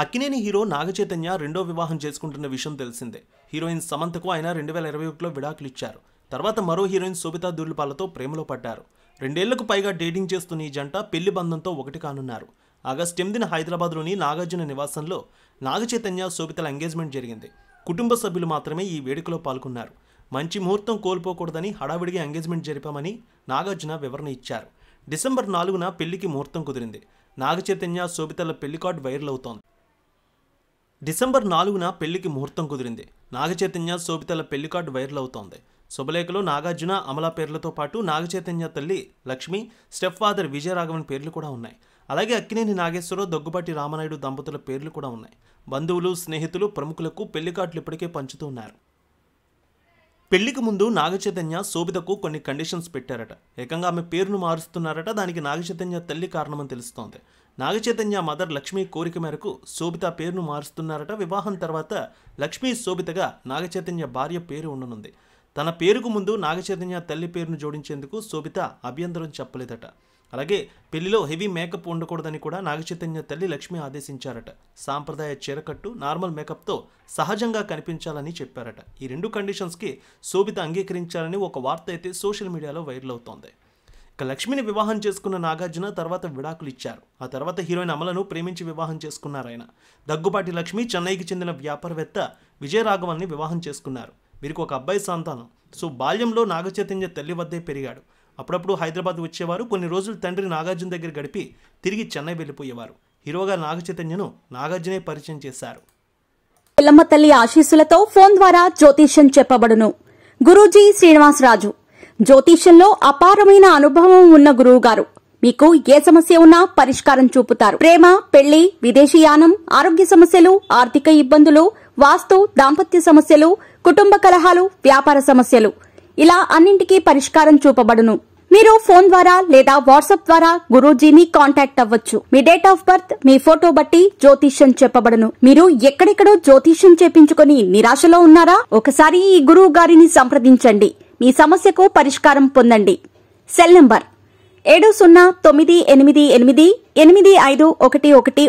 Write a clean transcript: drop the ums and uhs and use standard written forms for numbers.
Akkineni hero Naga Chaitanya రెండో వివాహం చేసుకుంటున్న విషయం తెలిసిందే. హీరోయిన్ సమంతకు ఆయన 2021లో విడాకులు ఇచ్చారు. తర్వాత మరో హీరోయిన్ శోభితా దుర్లిపాలతో ప్రేమలో పడ్డారు. 2 ఏళ్లకు పైగా డేటింగ్ చేస్తున్న ఈ జంట పెళ్లి బంధంతో ఒకటి కానున్నారు. ఆగస్టు 8న హైదరాబాద్లోని నాగార్జున నివాసంలో నాగచైతన్య శోభితల ఎంగేజ్మెంట్ జరిగింది. కుటుంబ సభ్యులు మాత్రమే ఈ వేడుకలో పాల్గొన్నారు. మంచి ముహూర్తం కోల్పోకూడదని హడావిడిగా ఎంగేజ్మెంట్ జరిపామని నాగార్జున వివరణ ఇచ్చారు. డిసెంబర్ 4న పెళ్లికి ముహూర్తం కుదిరింది. నాగచైతన్య శోభితల పెళ్లి కార్డు వైరల్ అవుతోంది. శుభలేఖలో నాగార్జున, అమల పేర్లతో పాటు నాగచైతన్య తల్లి లక్ష్మి, స్టెప్ ఫాదర్ విజయరాఘవన్ పేర్లు కూడా ఉన్నాయి. అలాగే అక్కినేని నాగేశ్వరరావు, దగ్గుబాటి రామనాయుడు దంపతుల పేర్లు కూడా ఉన్నాయి. బంధువులు, స్నేహితులు, ప్రముఖులకు పెళ్లి కార్డులు ఇప్పటికే పంచుతూ ఉన్నారు. పెళ్లికి ముందు నాగచైతన్య శోభితకు కొన్ని కండిషన్స్ పెట్టారట. ఏకంగా ఆమె పేరును మారుస్తున్నారట. దానికి నాగచైతన్య తల్లి కారణమని తెలుస్తోంది. నాగచైతన్య మదర్ లక్ష్మి కోరిక మేరకు శోభిత పేరును మారుస్తున్నారట. వివాహం తర్వాత లక్ష్మి శోభితగా నాగచైతన్య భార్య పేరు ఉండనుంది. తన పేరుకు ముందు నాగచైతన్య తల్లి పేరును జోడించేందుకు శోభిత అభ్యంతరం చెప్పలేదట. అలాగే పెళ్లిలో హెవీ మేకప్ ఉండకూడదని కూడా నాగచైతన్య తల్లి లక్ష్మి ఆదేశించారట. సాంప్రదాయ చీరకట్టు, నార్మల్ మేకప్తో సహజంగా కనిపించాలని చెప్పారట. ఈ 2 కండిషన్స్కి శోభిత అంగీకరించాలని ఒక వార్త అయితే సోషల్ మీడియాలో వైరల్ అవుతోంది. ఇక లక్ష్మిని వివాహం చేసుకున్న నాగార్జున తర్వాత విడాకులు ఇచ్చారు. ఆ తర్వాత హీరోయిన్ అమలను ప్రేమించి వివాహం చేసుకున్నారు ఆయన. దగ్గుబాటి లక్ష్మి చెన్నైకి చెందిన వ్యాపారవేత్త విజయరాఘవన్ని వివాహం చేసుకున్నారు. వీరికి ఒక అబ్బాయి సంతానం. సో బాల్యంలో నాగచైతన్య తల్లి వద్దే పెరిగాడు. అప్పుడప్పుడు హైదరాబాద్ వచ్చేవారు. కొన్ని రోజులు తండ్రి నాగార్జున దగ్గర గడిపి తిరిగి చెన్నై వెళ్ళిపోయేవారు. హీరోగా నాగచైతన్యను నాగార్జునే పరిచయం చేశారు. ఎల్లమ్మ తల్లి ఆశీస్సులతో ఫోన్ ద్వారా జ్యోతిష్యం చెప్పబడును. గురూజీ శ్రీనివాసరాజు జ్యోతిష్యంలో అపారమైన అనుభవం ఉన్న గురువు గారు మీకు ఏ సమస్య ఉన్నా పరిష్కారం చూపుతారు. ప్రేమ, పెళ్లి, విదేశీయానం, ఆరోగ్య సమస్యలు, ఆర్థిక ఇబ్బందులు, వాస్తు, దాంపత్య సమస్యలు, కుటుంబ కలహాలు, వ్యాపార సమస్యలు, ఇలా అన్నింటికీ పరిష్కారం చూపబడును. మీరు ఫోన్ ద్వారా లేదా వాట్సాప్ ద్వారా గురూజీని కాంటాక్ట్ అవ్వచ్చు. మీ డేట్ ఆఫ్ బర్త్, మీ ఫోటో బట్టి జ్యోతిష్యం చెప్పబడును. మీరు ఎక్కడెక్కడో జ్యోతిష్యం చేపించుకుని నిరాశలో ఉన్నారా? ఒకసారి ఈ గురువు గారిని సంప్రదించండి. మీ సమస్యకు పరిష్కారం పొందండి. Cell number 7098888511